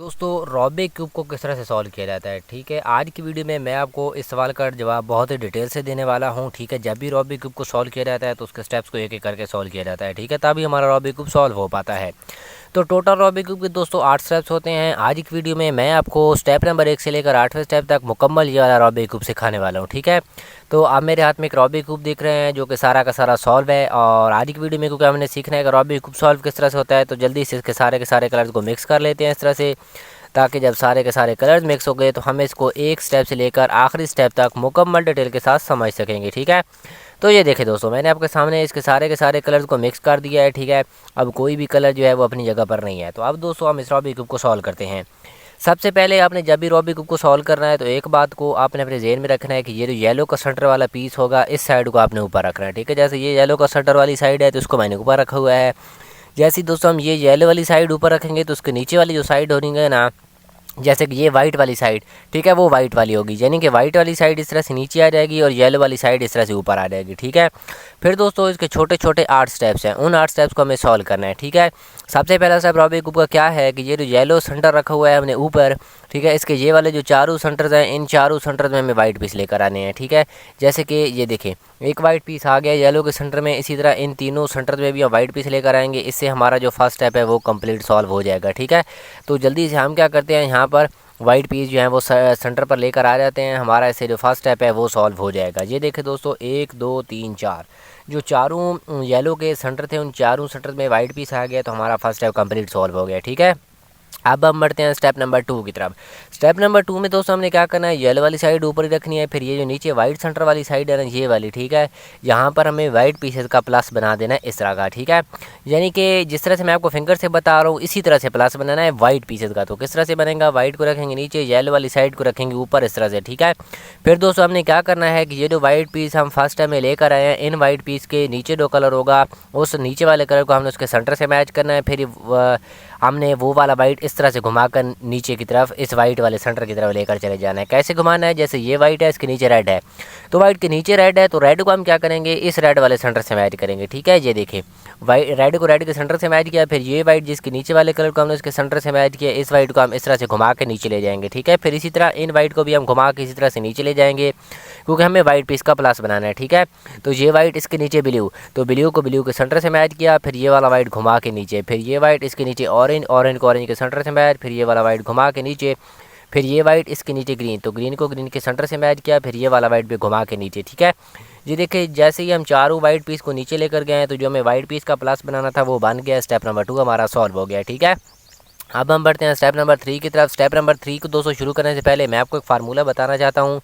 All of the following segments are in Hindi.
दोस्तों रॉबिक क्यूब को किस तरह से सॉल्व किया जाता है। ठीक है, आज की वीडियो में मैं आपको इस सवाल का जवाब बहुत ही डिटेल से देने वाला हूं। ठीक है, जब भी रॉबिक क्यूब को सॉल्व किया जाता है तो उसके स्टेप्स को एक एक करके सॉल्व किया जाता है। ठीक है, तभी हमारा रॉबिक क्यूब सॉल्व हो पाता है। तो टोटल रॉबिक क्यूब के दोस्तों 8 स्टेप्स होते हैं। आज की वीडियो में मैं आपको स्टेप नंबर 1 से लेकर 8वें स्टेप तक मुकम्मल ये वाला रॉबिक क्यूब सिखाने वाला हूँ। ठीक है, तो आप मेरे हाथ में एक रॉबिक क्यूब देख रहे हैं जो कि सारा का सारा सॉल्व है। और आज की वीडियो में क्योंकि हमने सीखना है कि रॉबिक क्यूब सॉल्व किस तरह से होता है, तो जल्दी से इसके सारे के सारे कलर्स को मिक्स कर लेते हैं इस तरह से, ताकि जब सारे के सारे कलर्स मिक्स हो गए तो हम इसको एक स्टेप से लेकर आखिरी स्टेप तक मुकम्मल डिटेल के साथ समझ सकेंगे। ठीक है, तो ये देखें दोस्तों, मैंने आपके सामने इसके सारे के सारे कलर्स को मिक्स कर दिया है। ठीक है, अब कोई भी कलर जो है वो अपनी जगह पर नहीं है। तो अब दोस्तों हम इस रॉबिक क्यूब को सॉल्व करते हैं। सबसे पहले आपने जब भी रॉबिक क्यूब को सॉल्व करना है तो एक बात को आपने अपने जेहन में रखना है कि ये जो येलो का सेंटर वाला पीस होगा इस साइड को आपने ऊपर रखना है। ठीक है, जैसे ये येलो का सेंटर वाली साइड है तो इसको मैंने ऊपर रखा हुआ है। जैसे ही दोस्तों हम ये येलो वाली साइड ऊपर रखेंगे तो उसके नीचे वाली जो साइड हो रही है ना, जैसे कि ये वाइट वाली साइड, ठीक है, वो वाइट वाली होगी, यानी कि वाइट वाली साइड इस तरह से नीचे आ जाएगी और येलो वाली साइड इस तरह से ऊपर आ जाएगी। ठीक है, फिर दोस्तों इसके छोटे छोटे 8 स्टेप्स हैं, उन 8 स्टेप्स को हमें सॉल्व करना है। ठीक है, सबसे पहला स्टेप रॉबिक क्यूब का क्या है कि ये जो येलो सेंटर रखा हुआ है हमने ऊपर, ठीक है, इसके ये वाले जो चारों सेंटर्स हैं, इन चारों सेंटर्स में हमें वाइट पीस लेकर आने हैं। ठीक है, जैसे कि ये देखें एक वाइट पीस आ गया येलो के सेंटर में, इसी तरह इन तीनों सेंटर में भी हम वाइट पीस लेकर आएंगे। इससे हमारा जो फर्स्ट स्टेप है वो कंप्लीट सॉल्व हो जाएगा। ठीक है, तो जल्दी से हम क्या करते हैं, यहाँ पर वाइट पीस जो है वो सेंटर पर लेकर आ जाते हैं, हमारा इससे जो फर्स्ट स्टेप है वो सॉल्व हो जाएगा। ये देखें दोस्तों, 1 2 3 4 जो चारों येलो के सेंटर थे उन चारों सेंटर में वाइट पीस आ गया, तो हमारा फर्स्ट स्टेप कंप्लीट सॉल्व हो गया। ठीक है, अब हम बढ़ते हैं स्टेप नंबर 2 की तरफ। स्टेप नंबर 2 में दोस्तों हमने क्या करना है, येलो वाली साइड ऊपर ही रखनी है, फिर ये जो नीचे वाइट सेंटर वाली साइड है ना, ये वाली, ठीक है, यहाँ पर हमें वाइट पीसेस का प्लस बना देना है इस तरह का। ठीक है, यानी कि जिस तरह से मैं आपको फिंगर से बता रहा हूँ इसी तरह से प्लस बनाना है वाइट पीसेस का। तो किस तरह से बनेगा, वाइट को रखेंगे नीचे, येलो वाली साइड को रखेंगे ऊपर इस तरह से। ठीक है, फिर दोस्तों हमने क्या करना है कि ये जो वाइट पीस हम फर्स्ट टाइम में लेकर आए हैं, इन वाइट पीस के नीचे जो कलर होगा उस नीचे वाले कलर को हमने उसके सेंटर से मैच करना है। फिर हमने वो वाला वाइट इस तरह से घुमाकर नीचे की तरफ इस वाइट वाले सेंटर की तरफ लेकर चले जाना है। कैसे घुमाना है, जैसे ये वाइट है इसके नीचे रेड है, तो वाइट के नीचे रेड है, तो रेड को हम क्या करेंगे, इस रेड वाले सेंटर से मैच करेंगे। ठीक है, ये देखिए वाइट रेड को रेड के सेंटर से मैच किया, फिर ये वाइट जिसके नीचे वाले कलर को हमने उसके सेंटर से मैच किया, इस वाइट को हम इस तरह से घुमा के नीचे ले जाएंगे। ठीक है, फिर इसी तरह इन वाइट को भी हम घुमा के इसी तरह से नीचे ले जाएंगे, क्योंकि हमें वाइट पीस का प्लस बनाना है। ठीक है, तो ये वाइट इसके नीचे ब्लू, तो ब्लू को ब्लू के सेंटर से मैच किया, फिर ये वाला वाइट घुमा के नीचे, फिर ये वाइट इसके नीचे ऑरेंज, ऑरेंज को ऑरेंज के सेंटर से मैच, फिर ये वाला वाइट घुमा के नीचे, फिर ये वाइट इसके नीचे ग्रीन, तो ग्रीन को ग्रीन के सेंटर से मैच किया, फिर ये वाला वाइट भी घुमा के नीचे। ठीक है, जी देखिए जैसे ही हम चारों वाइट पीस को नीचे लेकर गए हैं तो जो हमें वाइट पीस का प्लस बनाना था वो बन गया। स्टेप नंबर 2 हमारा सॉल्व हो गया। ठीक है, अब हम बढ़ते हैं स्टेप नंबर 3 की तरफ। स्टेप नंबर 3 को दोस्तों शुरू करने से पहले मैं आपको एक फार्मूला बताना चाहता हूं,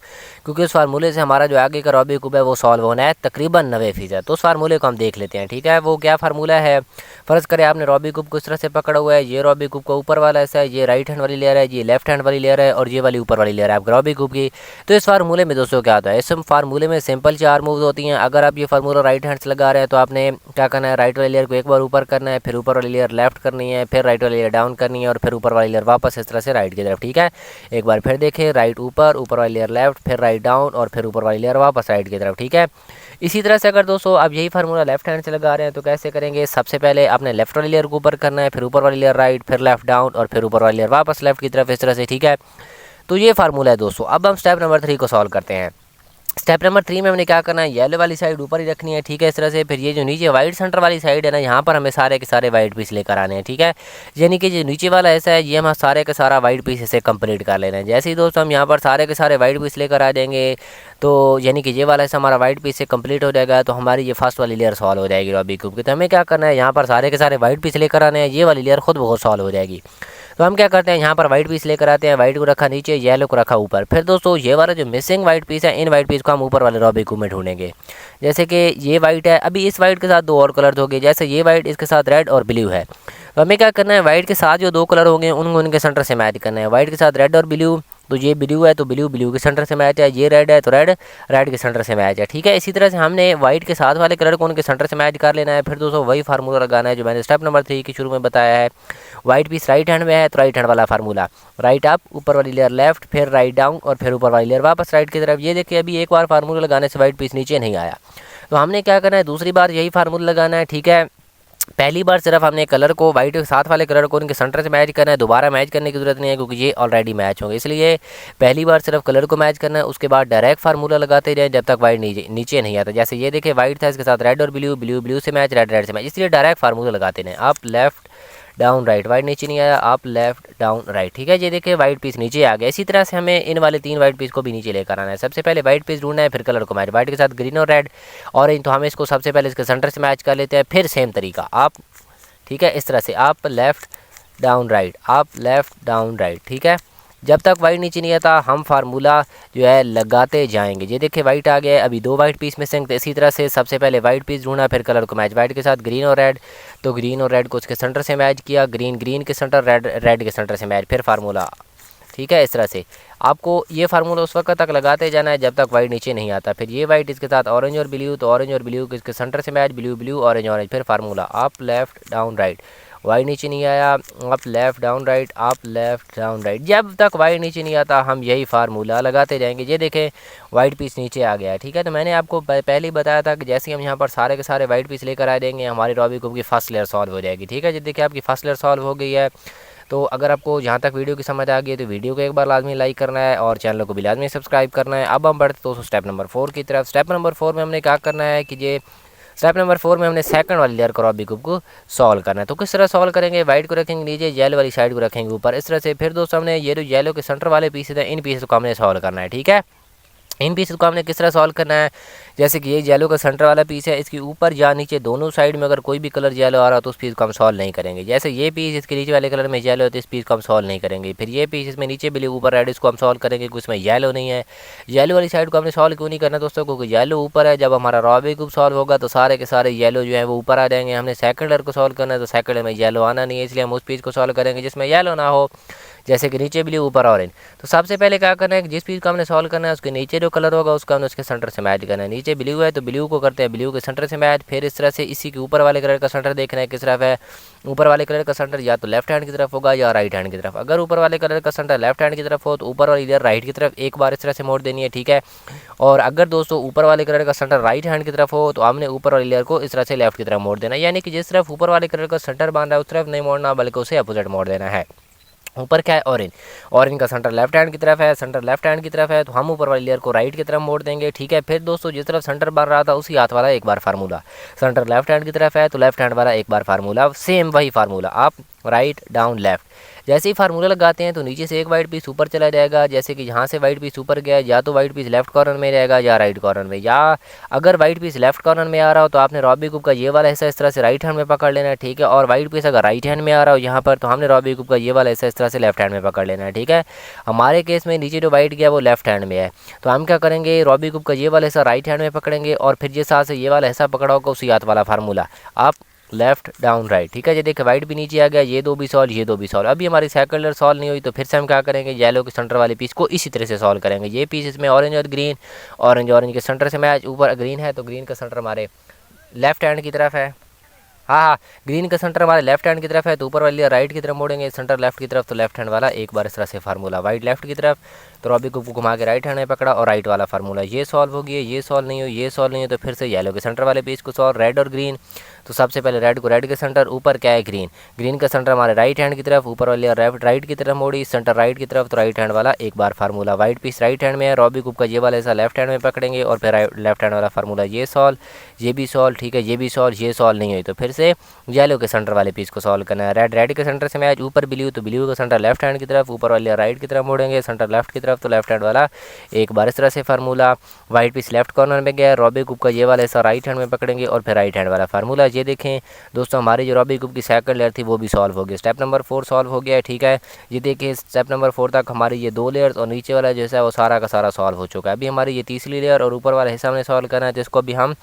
क्योंकि उस फार्मूले से हमारा जो आगे का रॉबिक क्यूब है वो सॉल्व होना है तकरीबन 90%। तो उस फार्मूले को हम देख लेते हैं। ठीक है, वो क्या फार्मूला है, फ़र्ज़ करें आपने रॉबिक क्यूब को इस तरह से पकड़ा हुआ है, ये रॉबिक क्यूब का ऊपर वाला ऐसा है, ये राइट हैंड वाली लेयर है, ये लेफ्ट हैंड वाली लेयर है और ये वाली ऊपर वाली लेयर है आपका रॉबिक क्यूब की। तो इस फार्मूले में दोस्तों क्या होता है, इस फार्मूले में सिंपल 4 मूव्स होती हैं। अगर आप ये फार्मूला राइट हैंड से लगा रहे हैं तो आपने क्या करना है, राइट वाली लेयर को एक बार ऊपर करना है, फिर ऊपर वाली लेयर लेफ्ट करनी है, फिर राइट वाली लेयर डाउन करनी है और फिर ऊपर वाली लेयर वापस इस तरह से राइट की तरफ। ठीक है, एक बार फिर देखें, राइट ऊपर, ऊपर वाली लेयर लेफ्ट, फिर राइट डाउन और फिर ऊपर वाली लेयर वापस राइट की तरफ। ठीक है, इसी तरह से अगर दोस्तों आप यही फार्मूला लेफ्ट हैंड से लगा रहे हैं तो कैसे करेंगे, सबसे पहले आपने लेफ्ट वाली लेयर को ऊपर करना है, फिर ऊपर वाली लेयर राइट, फिर लेफ्ट डाउन और फिर ऊपर वाली लेयर वापस लेफ्ट की तरफ इस तरह से। ठीक है, तो ये फार्मूला है दोस्तों। अब हम स्टेप नंबर 3 को सॉल्व करते हैं। स्टेप नंबर 3 में हमने क्या करना है, येलो वाली साइड ऊपर ही रखनी है। ठीक है, इस तरह से, फिर ये जो नीचे वाइट सेंटर वाली साइड है ना, यहाँ पर हमें सारे के सारे वाइट पीस लेकर आने हैं। ठीक है, यानी कि जो नीचे वाला ऐसा है ये हम सारे के सारा वाइट पीस इसे कंप्लीट कर लेना है। जैसे ही दोस्तों हम यहाँ पर सारे के सारे वाइट पीस लेकर आ जाएंगे तो यानी कि ये वाला ऐसा हमारा वाइट पीस से कंप्लीट हो जाएगा, तो हमारी ये फर्स्ट वाली लेयर सॉल्व हो जाएगी रॉबिक क्यूब की। तो हमें क्या करना है, यहाँ पर सारे के सारे वाइट पीस लेकर आने हैं, ये वाली लेयर खुद बहुत सॉल्व हो जाएगी। तो हम क्या करते हैं, यहाँ पर वाइट पीस लेकर आते हैं, वाइट को रखा नीचे, येलो को रखा ऊपर। फिर दोस्तों ये वाला जो मिसिंग वाइट पीस है, इन वाइट पीस को हम ऊपर वाले रॉबिक क्यूब में ढूंढेंगे। जैसे कि ये वाइट है, अभी इस वाइट के साथ 2 और कलर होंगे, जैसे ये वाइट इसके साथ रेड और ब्लू है, तो हमें क्या करना है, वाइट के साथ जो 2 कलर होंगे उनको उनके सेंटर से मैच करना है। वाइट के साथ रेड और ब्लू, तो ये ब्लू है तो ब्लू ब्लू के सेंटर से मैच है, ये रेड है तो रेड रेड के सेंटर से मैच है। ठीक है, इसी तरह से हमने वाइट के साथ वाले कलर को उनके सेंटर से मैच कर लेना है। फिर दोस्तों वही फार्मूला लगाना है जो मैंने स्टेप नंबर 3 के शुरू में बताया है। वाइट पीस राइट हैंड में है तो राइट हैंड वाला फार्मूला, राइट अप, ऊपर वाली लेयर लेफ्ट, फिर राइट डाउन और फिर ऊपर वाली लेयर वापस राइट की तरफ। ये देखिए अभी एक बार फार्मूला लगाने से वाइट पीस नीचे नहीं आया, तो हमने क्या करना है, दूसरी बार यही फार्मूला लगाना है। ठीक है, पहली बार सिर्फ हमने कलर को वाइट के साथ वाले कलर को उनके सेंटर से मैच करना है, दोबारा मैच करने की ज़रूरत नहीं है क्योंकि ये ऑलरेडी मैच होंगे। इसलिए पहली बार सिर्फ कलर को मैच करना है, उसके बाद डायरेक्ट फार्मूला लगाते जाएं जब तक वाइट नीचे नहीं आता। जैसे ये देखिए वाइट था, इसके साथ रेड और ब्लू, ब्लू से मैच, रेड से मैच, इसलिए डायरेक्ट फार्मूला लगाते रहें। आप लेफ्ट डाउन राइट, वाइट नीचे नहीं आया, आप लेफ्ट डाउन राइट, ठीक है। ये देखिए वाइट पीस नीचे आ गया। इसी तरह से हमें इन वाले 3 वाइट पीस को भी नीचे लेकर आना है। सबसे पहले वाइट पीस ढूंढना है, फिर कलर को मैच, वाइट के साथ ग्रीन और रेड ऑरेंज, तो हम इसको सबसे पहले इसके सेंटर से मैच कर लेते हैं, फिर सेम तरीका आप, ठीक है। इस तरह से आप लेफ़्ट डाउन राइट, आप लेफ़्ट डाउन राइट, ठीक है। जब तक वाइट नीचे नहीं आता हम फार्मूला जो है लगाते जाएंगे। ये देखिए वाइट आ गया है, अभी 2 वाइट पीस मिसिंग, तो इसी तरह से सबसे पहले वाइट पीस ढूंढा, फिर कलर को मैच, वाइट के साथ ग्रीन और रेड, तो ग्रीन और रेड को उसके सेंटर से मैच किया, ग्रीन के सेंटर, रेड के सेंटर से मैच, फिर फार्मूला, ठीक है। इस तरह से आपको ये फार्मूला उस वक्त तक लगाते जाना है जब तक वाइट नीचे नहीं आता। फिर ये वाइट इसके साथ ऑरेंज और ब्लू, तो ऑरेंज और ब्लू के इसके सेंटर से मैच, ब्लू ऑरेंज, फिर फार्मूला आप लेफ़्ट डाउन राइट, वाइट नीचे नहीं आया, आप लेफ़्ट डाउन राइट, आप लेफ़्ट डाउन राइट, जब तक वाइट नीचे नहीं आता हम यही फार्मूला लगाते जाएंगे। ये देखें वाइट पीस नीचे आ गया है, ठीक है। तो मैंने आपको पहले ही बताया था कि जैसे हम यहाँ पर सारे के सारे वाइट पीस लेकर आ देंगे हमारी रॉबी क्यूब की फर्स्ट लेयर सॉल्व हो जाएगी, ठीक है। ये देखिए आपकी फर्स्ट लेयर सॉल्व हो गई है। तो अगर आपको यहाँ तक वीडियो की समझ आ गई है तो वीडियो को एक बार लाजमी लाइक करना है और चैनल को भी लाजमी सब्सक्राइब करना है। अब हम बढ़ते दोस्तों स्टेप नंबर 4 की तरफ। स्टेप नंबर 4 में हमने क्या करना है कि ये स्टेप नंबर 4 में हमने सेकंड वाली लेयर रॉबी क्यूब को सॉल्व करना है। तो किस तरह सॉल्व करेंगे, वाइट को रखेंगे नीचे, येलो वाली साइड को रखेंगे ऊपर, इस तरह से। फिर दोस्तों हमने ये जो येलो के सेंटर वाले पीसेस हैं इन पीसेस को हमने सॉल्व करना है, ठीक है। इन पीसेस को हमने किस तरह सॉल्व करना है, जैसे कि ये येलो का सेंटर वाला पीस है, इसके ऊपर या नीचे दोनों साइड में अगर कोई भी कलर येलो आ रहा हो तो उस पीस को हम सॉल्व नहीं करेंगे। जैसे ये पीस इसके नीचे वाले कलर में येलो है तो इस पीस को हम सॉल्व नहीं करेंगे। फिर ये पीस इसमें नीचे ब्लू ऊपर रेड, इसको हम सॉल्व करेंगे क्योंकि इसमें येलो नहीं है। येलो वाली साइड को हमने सॉल्व क्यों नहीं करना दोस्तों, क्योंकि येलो ऊपर है। जब हमारा रॉबी क्यूब सॉल्व होगा तो सारे के सारे येलो जो है वो ऊपर आ जाएंगे। हमने सेकंड लेयर को सॉल्व करना है तो सेकंड लेयर में येलो आना नहीं है, इसलिए हम उस पीस को सॉल्व करेंगे जिसमें येलो ना हो, जैसे कि नीचे ब्लू ऊपर ऑरेंज। तो सबसे पहले क्या करना है कि जिस पीस को हमने सॉल्व करना है उसके नीचे जो कलर होगा उसका हमने उसके सेंटर से मैच करना है। नीचे ब्लू है तो ब्लू को करते हैं ब्लू के सेंटर से मैच। फिर इस तरह से इसी के ऊपर वाले कलर का सेंटर देखना है किस तरफ है। ऊपर वाले कलर का सेंटर या तो लेफ्ट हैंड की तरफ होगा या राइट हैंड की तरफ। अगर ऊपर वाले कलर का सेंटर लेफ्ट हैंड की तरफ हो तो ऊपर वाली लेयर राइट की तरफ एक बार इस तरह से मोड़ देनी है, ठीक है। और अगर दोस्तों ऊपर वाले कलर का सेंटर राइट हैंड की तरफ हो तो हमने ऊपर वाली लेयर को इस तरह से लेफ्ट की तरफ मोड़ देना है। यानी कि जिस तरफ ऊपर वाले कलर का सेंटर बांध रहा है उस तरफ नहीं मोड़ना बल्कि उसे अपोजिट मोड़ देना है। ऊपर क्या है ऑरेंज, ऑरेंज का सेंटर लेफ्ट हैंड की तरफ है, सेंटर लेफ्ट हैंड की तरफ है तो हम ऊपर वाली लेयर को राइट की तरफ मोड़ देंगे, ठीक है। फिर दोस्तों जिस तरफ सेंटर बन रहा था उसी हाथ वाला एक बार फार्मूला, सेंटर लेफ्ट हैंड की तरफ है तो लेफ्ट हैंड वाला एक बार फार्मूला, सेम वही फार्मूला आप राइट डाउन लेफ्ट। जैसे ही फार्मूला लगाते हैं तो नीचे से एक वाइट पीस ऊपर चला जाएगा। जैसे कि यहाँ से वाइट पीस ऊपर गया या तो वाइट पीस लेफ्ट कॉर्नर में रहेगा या राइट कॉर्नर में, या अगर वाइट पीस लेफ्ट कॉर्नर में आ रहा हो तो आपने रॉबी क्यूब का ये वाला हिस्सा इस तरह से राइट हैंड में पकड़ लेना है, ठीक है। और वाइट पीस अगर राइट हैंड में आ रहा हो यहाँ पर तो हमने रॉबी क्यूब का ये वाला हिस्सा इस तरह से लेफ्ट हैंड में पकड़ लेना है, ठीक है। हमारे केस में नीचे जो वाइट गया वो लेफ्ट हैंड में है तो हम क्या करेंगे, रॉबी क्यूब का ये वाला हिस्सा राइट हैंड में पकड़ेंगे और फिर जिस हाथ से ये वाला हिस्सा पकड़ा होगा उसी हाथ वाला फार्मूला आप लेफ्ट डाउन राइट, ठीक है। ये देखिए वाइट भी नीचे आ गया, ये दो भी सॉल्व, ये दो भी सॉल्व। अभी हमारी सेकंड लेयर सॉल्व नहीं हुई तो फिर से हम क्या करेंगे, येलो के सेंटर वाले पीस को इसी तरह से सॉल्व करेंगे। ये पीस इसमें ऑरेंज और ग्रीन, ऑरेंज के सेंटर से मैच, ऊपर ग्रीन है तो ग्रीन का सेंटर हमारे लेफ्ट हैंड की तरफ है। हाँ, ग्रीन का सेंटर हमारे लेफ्ट हैंड की तरफ है तो ऊपर वाली राइट की तरफ मोड़ेंगे, सेंटर लेफ्ट की तरफ तो लेफ्ट हैंड वाला एक बार इस तरह से फार्मूला, वाइट लेफ्ट की तरफ तो रॉबी को घुमा के राइट हैंड में पकड़ा और राइट वाला फार्मूला। ये सॉल्व हो गया, ये सॉल्व नहीं हो, ये सॉल्व नहीं हो तो फिर से येलो के सेंटर वाले पीस को सॉल्व, रेड और ग्रीन। तो सबसे पहले रेड को रेड के सेंटर, ऊपर क्या है ग्रीन, ग्रीन का सेंटर हमारे राइट हैंड की तरफ, ऊपर वाली राइट की तरफ मोड़ी, सेंटर राइट की तरफ तो राइट हैंड वाला एक बार formula. White piece right hand में है, रॉबी क्यूब का ये वाला ऐसा लेफ्ट हैंड में पकड़ेंगे और फिर लेफ्ट हैंड वाला फार्मूला। ये सॉल्व, ये भी सॉल्व, ठीक है, ये भी सॉल्व, ये सॉल्व नहीं हुई तो फिर से येलो के सेंटर वाले पीस को सॉल्व करना है। रेड के सेंटर से मैच, ऊपर ब्लू तो ब्लू का सेंटर लेफ्ट हैंड की तरफ, ऊपर वाले राइट की तरफ मोड़ेंगे, सेंटर लेफ्ट की तरफ तो लेफ्ट हैंड वाला एक बार इस तरह से formula. White piece left corner में गया, रॉबी क्यूब का ये वाला ऐसा राइट हैंड में पकड़ेंगे और फिर राइट हैंड वाला फार्मूला। ये देखें दोस्तों हमारी जो रॉबी क्यूब की सेकंड लेयर थी वो भी सॉल्व हो गई। स्टेप नंबर 4 सॉल्व हो गया है, ठीक है। ये देखिए स्टेप नंबर 4 तक हमारी ये 2 लेयर्स और नीचे वाला जैसा है वो सारा का सारा सॉल्व हो चुका है। अभी हमारी ये तीसरी लेयर और ऊपर वाला हिस्सा हमने सॉल्व करना है जिसको अभी हम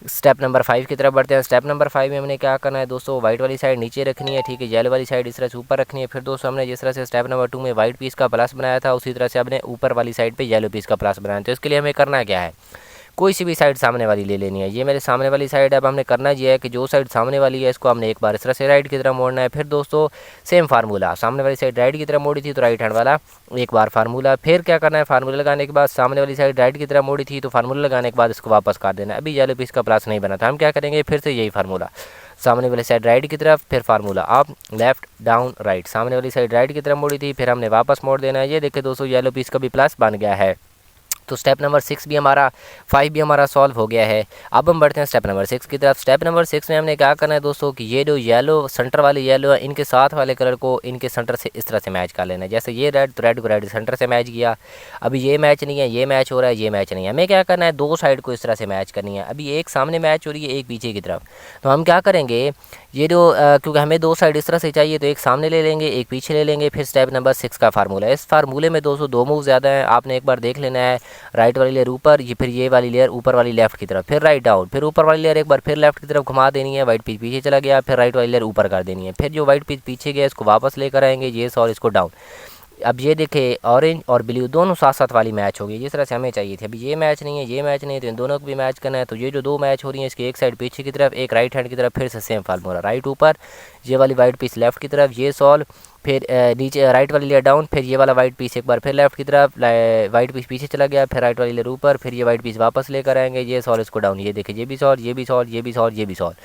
स्टेप नंबर 5 की तरफ बढ़ते हैं। स्टेप नंबर 5 में हमने क्या करना है दोस्तों, वाइट वाली साइड नीचे रखनी है, ठीक है, येलो वाली साइड इस तरह से ऊपर रखनी है। फिर दोस्तों हमने जिस तरह से स्टेप नंबर 2 में वाइट पीस का प्लस बनाया था उसी तरह से हमने ऊपर वाली साइड पे येलो पीस का प्लस बनाया। तो इसके लिए हमें करना क्या है, कोई सी भी साइड सामने वाली ले लेनी है। ये मेरे सामने वाली साइड है। अब हमने करना ये है कि जो साइड सामने वाली है इसको हमने एक बार इस तरह से राइट की तरफ मोड़ना है। फिर दोस्तों सेम फार्मूला, सामने वाली साइड राइट की तरफ मोड़ी थी तो राइट हैंड वाला एक बार फार्मूला। फिर क्या करना है, फार्मूला लगाने के बाद सामने वाली साइड राइट की तरफ मोड़ी थी तो फार्मूला लगाने के बाद इसको वापस काट देना है। अभी येलो पीस का प्लस नहीं बना था, हम क्या करेंगे फिर से यही फार्मूला, सामने वाली साइड राइट की तरफ, फिर formula up left down right, सामने वाली साइड राइट की तरफ मोड़ी थी, फिर हमने वापस मोड़ देना है। ये देखिए दोस्तों येलो पीस का भी प्लस बन गया है। तो स्टेप नंबर 6 भी हमारा 5 भी हमारा सॉल्व हो गया है। अब हम बढ़ते हैं स्टेप नंबर 6 की तरफ। स्टेप नंबर 6 में हमने क्या करना है दोस्तों कि ये जो येलो सेंटर वाले येलो है इनके साथ वाले कलर को इनके सेंटर से इस तरह से मैच कर लेना है। जैसे ये रेड तो रेड को रेड सेंटर से मैच किया। अभी ये मैच नहीं है, ये मैच हो रहा है, ये मैच नहीं है। हमें क्या करना है, दो साइड को इस तरह से मैच करनी है। अभी एक सामने मैच हो रही है, एक पीछे की तरफ। तो हम क्या करेंगे, ये जो क्योंकि हमें दो साइड इस तरह से चाहिए तो एक सामने ले लेंगे, एक पीछे ले लेंगे। फिर स्टेप नंबर 6 का फार्मूला है। इस फार्मूले में दोस्तों दो मूव ज़्यादा है, आपने एक बार देख लेना है। राइट वाली लेयर ऊपर, ये फिर ये वाली लेयर ऊपर वाली लेफ्ट की तरफ, फिर राइट डाउन, फिर ऊपर वाली लेयर एक बार फिर लेफ्ट की तरफ घुमा देनी है। वाइट पीस पीछे चला गया, फिर राइट वाली लेयर ऊपर कर देनी है। फिर जो वाइट पीस पीछे गया इसको वापस लेकर आएंगे, ये और इसको डाउन। अब ये देखे ऑरेंज और ब्लू दोनों साथ साथ वाली मैच होगी, जिस तरह से हमें चाहिए थी। अभी ये मैच नहीं है, ये मैच नहीं है, तो इन दोनों को भी मैच करना है। तो ये जो दो मैच हो रही हैं इसकी एक साइड पीछे की तरफ, एक राइट हैंड की तरफ, फिर से सेम फार्मूला राइट ऊपर, ये वाली वाइट पीस लेफ्ट की तरफ, ये सॉल्व, फिर नीचे राइट वाली लेयर डाउन, फिर ये वाला वाइट पीस एक बार फिर लेफ्ट की तरफ, वाइट पीस पीछे चला गया, फिर राइट वाली लेयर ऊपर, फिर ये वाइट पीस वापस लेकर आएंगे, ये सॉल्व इसको डाउन। ये देखिए ये भी सॉल्व, ये भी सॉल्व, ये भी सॉल्व, ये भी सॉल्व।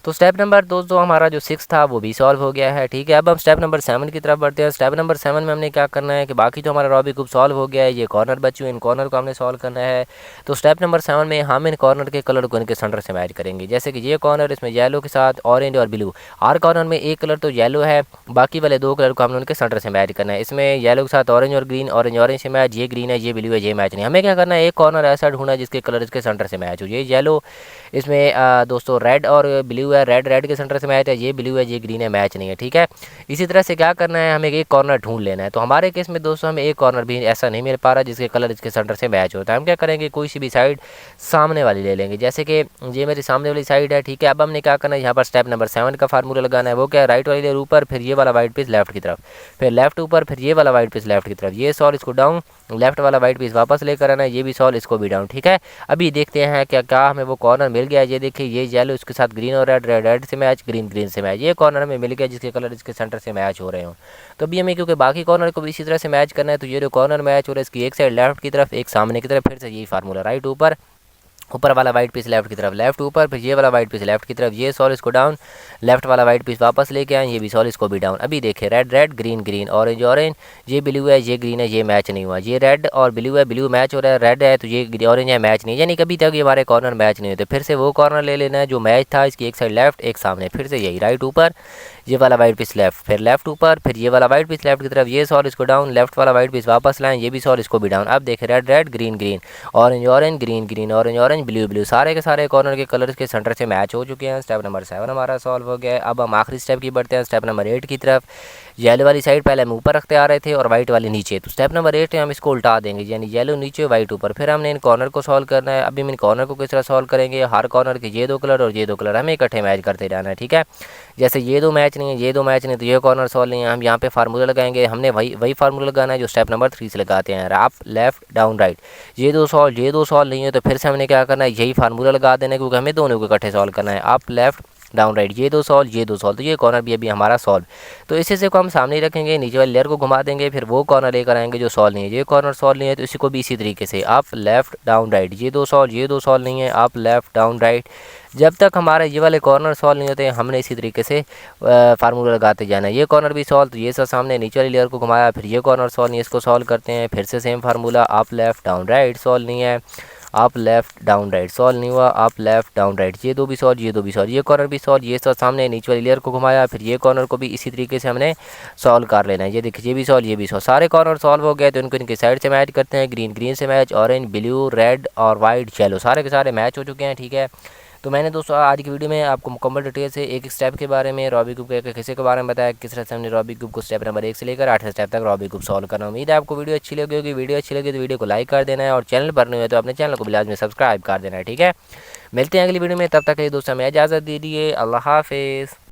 तो स्टेप नंबर दोस्तों हमारा जो 6 था वो भी सॉल्व हो गया है। ठीक है, अब हम स्टेप नंबर 7 की तरफ बढ़ते हैं। स्टेप नंबर 7 में हमने क्या करना है कि बाकी जो हमारा रॉबी क्यूब सॉल्व हो गया है, ये कॉर्नर बचे हुए इन कॉर्नर को हमने सॉल्व करना है। तो स्टेप नंबर 7 में हम इन कॉर्नर के कलर को इनके सेंटर से मैच करेंगे। जैसे कि ये कॉर्नर इसमें येलो के साथ ऑरेंज और ब्लू, हर कॉर्नर में एक कलर तो येलो है, बाकी वाले दो कलर को हमने उनके सेंटर से मैच करना है। इसमें येलो के साथ ऑरेंज और ग्रीन, ऑरेंज ऑरेंज से मैच, ये ग्रीन है, ये ब्लू है, ये मैच नहीं। हमें क्या करना है, एक कॉर्नर ऐसा ढूंढना जिसके कलर इसके सेंटर से मैच हो। ये येलो इसमें दोस्तों रेड और ब्लू है, रेड रेड के सेंटर से मैच है, ये ब्लू है, ये ग्रीन है, मैच नहीं है। ठीक है, इसी तरह से क्या करना है, हमें एक कॉर्नर ढूंढ लेना है। तो हमारे केस में दोस्तों हमें एक कॉर्नर भी ऐसा नहीं मिल पा रहा जिसके कलर इसके सेंटर से मैच होता है। हम क्या करेंगे, कोई सी भी साइड सामने वाली ले लेंगे। जैसे कि ये मेरी सामने वाली साइड है। ठीक है, अब हमने क्या करना है, यहाँ पर स्टेप नंबर 7 का फार्मूला लगाना है। वो क्या है, राइट वाली लेयर ऊपर, फिर ये वाला वाइट पीस लेफ्ट की तरफ, फिर लेफ्ट ऊपर, फिर ये वाला वाइट पीस लेफ्ट की तरफ, ये सॉल्व इसको डाउन, लेफ्ट वाला वाइट पीस वापस लेकर आना है, ये भी सॉल्व, इसको भी डाउन। ठीक है, अभी देखते हैं क्या क्या हमें वो कॉर्नर मिल गया। ये देखिए ये येलो इसके साथ ग्रीन और रेड, रेड रेड से मैच, ग्रीन ग्रीन से मैच, ये कॉर्नर हमें मिल गया जिसके कलर इसके सेंटर से मैच हो रहे हो। तो अभी हमें क्योंकि बाकी कॉर्नर को भी इसी तरह से मैच करना है, तो ये जो कॉर्नर मैच हो रहा है इसकी एक साइड लेफ्ट की तरफ, एक सामने की तरफ, फिर से यही फार्मूला राइट ऊपर, ऊपर वाला वाइट पीस लेफ्ट की तरफ, लेफ्ट ऊपर, फिर ये वाला वाइट पीस लेफ्ट की तरफ, ये सॉल्व इसको डाउन, लेफ्ट वाला वाइट पीस वापस लेके आए, ये भी सॉल्व इसको भी डाउन। अभी देखिए red red green green, orange orange, ये ब्लू है, ये ग्रीन है, ये मैच नहीं हुआ। ये रेड और ब्लू है, ब्लू मैच हो रहा है, रेड है तो ये ऑरेंज है, मैच नहीं, यानी कभी तक ये हमारे कॉर्नर मैच नहीं होते। फिर से वो कॉर्नर ले लेना है जो मैच था, इसकी एक साइड लेफ्ट एक सामने, फिर से यही राइट ऊपर, ये वाला वाइट पीस लेफ्ट, फिर लेफ्ट ऊपर, फिर ये वाला वाइट पीस लेफ्ट की तरफ, ये सॉल्व इसको डाउन, लेफ्ट वाला वाइट पीस वापस लाएं, ये भी सॉल्व इसको भी डाउन। अब देखें red red green green, orange orange, green green, orange orange, blue blue, सारे के सारे कॉर्नर के कलर्स के सेंटर से मैच हो चुके हैं। स्टेप नंबर 7 हमारा सॉल्व हो गया है। अब हम आखिरी स्टेप की बढ़ते हैं, स्टेप नंबर 8 की तरफ। येलो वाली साइड पहले हम ऊपर रखते आ रहे थे और वाइट वाली नीचे, तो स्टेप नंबर 8 में हम इसको उल्टा देंगे, यानी येलो नीचे वाइट ऊपर। फिर हमने इन कॉर्नर को सॉल्व करना है। अभी हम इन कॉर्नर को किस तरह सॉल्व करेंगे, हर कॉर्नर के ये दो कलर और ये दो कलर हमें इकट्ठे मैच करते जाना है। ठीक है, जैसे ये दो मैच नहीं है, ये दो मैच नहीं, तो ये कॉर्नर सॉल्व नहीं है, हम यहाँ पे फार्मूला लगाएंगे। हमने वही फार्मूला लगाना है जो स्टेप नंबर 3 से लगाते हैं, अप लेफ्ट डाउन राइट, ये दो सॉल्व नहीं है, तो फिर से हमने क्या करना है, यही फार्मूला लगा देना है, क्योंकि हमें दोनों को इकट्ठे सॉल्व करना है। अप लेफ्ट डाउन राइट, ये दो सॉल्व, ये दो सॉल्व, तो ये कॉर्नर भी अभी हमारा सॉल्व। तो इसी से को हम सामने ही रखेंगे, नीचे वाली लेयर को घुमा देंगे, फिर वो कॉर्नर लेकर आएंगे जो सॉल्व नहीं है। ये कॉर्नर सॉल्व नहीं है तो इसी को भी इसी तरीके से अप लेफ्ट डाउन राइट, ये दो सॉल्व नहीं है, अप लेफ्ट डाउन राइट। जब तक हमारे ये वाले कॉर्नर सॉल्व नहीं होते हमने इसी तरीके से फार्मूला लगाते जाना है। ये कॉर्नर भी सॉल्व, तो ये सब सामने नीचे वाली लेयर को घुमाया, फिर ये कॉर्नर सॉल्व नहीं है, इसको सॉल्व करते हैं, फिर से same formula up left down right, solve नहीं है, up left down right, solve नहीं हुआ, अप लेफ्ट डाउन राइट, ये दो भी सॉल्व, ये दो भी सॉल्व, ये कॉर्नर भी सॉल्व, ये सब सामने नीचे वाली लेयर को घुमाया, फिर ये कॉर्नर को भी इसी तरीके से हमने सॉल्व कर लेना है। ये देखिए ये भी सॉल्व, ये भी सॉल्व, सारे कॉर्नर सॉल्व हो गए। तो इनको इनके साइड से मैच करते हैं, ग्रीन ग्रीन से मैच, ऑरेंज ब्लू रेड और वाइट येलो, सारे के सारे मैच हो चुके हैं। ठीक है, तो मैंने दोस्तों आज की वीडियो में आपको मुकम्मल डिटेल से एक एक स्टेप के बारे में, रॉबी क्यूब के हिस्से के बारे में बताया, किस तरह से हमने रॉबी क्यूब को स्टेप नंबर 1 से लेकर 8 स्टेप तक रॉबी क्यूब सॉल्व करना। उम्मीद है आपको वीडियो अच्छी लगी होगी। वीडियो अच्छी लगी तो वीडियो को लाइक कर देना है, और चैनल पर नहीं हुए तो अपने चैनल को भी लाजमी सब्सक्राइब कर देना है। ठीक है, मिलते हैं अगली वीडियो में, तब तक के लिए दोस्तों हमें इजाज़त दीजिए। अल्लाह हाफिज़।